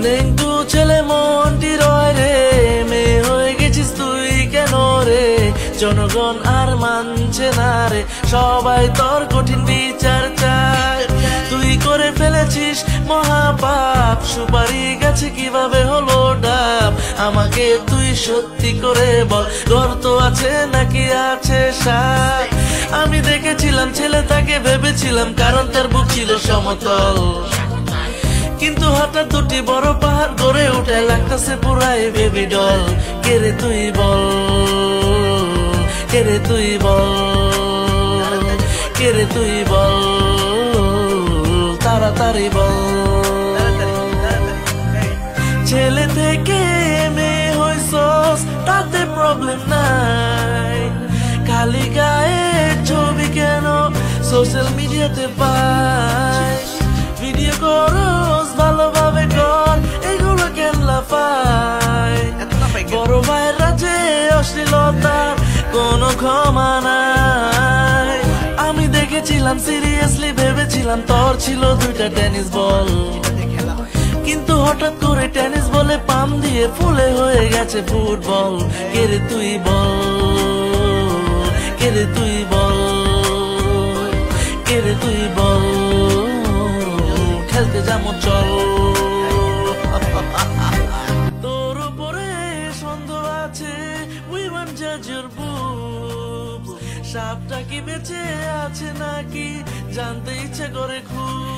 নেংটু ছেলে মনটি রয় রে, মেয়ে হয়ে গেছিস তুই কেন রে? জনগণ আর মানছে না রে, সবাই তোর কঠিন বিচার চায়। তুই করে ফেলেছিস মহাপাপ, সুপারি গাছে কিভাবে হলো ডাব? আমাকে তুই সত্যি করে বল, গর্ত আছে নাকি আছে সাপ? আমি দেখেছিলাম ছেলে তাকে ভেবেছিলাম, কারণ তার বুক ছিল সমতল। কিন্তু হঠাৎ দুটি বড় পাহাড় গড়ে উঠে লাগতেছে পুরাই বেবি ডল। কে রে তুই বল, কে রে তুই বল, কে রে তুই বল, তাড়াতাড়ি বল। ছেলে থেকে মেয়ে হইছস তাতে প্রবলেম নাই, খালি গায়ের ছবি কেন সোশ্যাল মিডিয়াতে পাই? ভিডিও করস ভালোভাবে কর, এগুলো কেন লাফাই? বড় ভাইয়ের রাজে অশ্লীলতার কোনো ক্ষমা নাই। আমি দেখেছিলাম সিরিয়াসলি ভেবেছিলাম তোর ছিল দুইটা টেনিস বল, কিন্তু হঠাৎ করে টেনিস বলে পাম দিয়ে ফুলে হয়ে গেছে ফুটবল। কে রে তুই বল, কে রে তুই বল, কে রে তুই বল, খেলতে যাবো চল। তোর উপরে সন্দেহ আছে, we won't judge your boobs। সাপটা কি বেঁচে আছে নাকি জানতে ইচ্ছে করে খুব।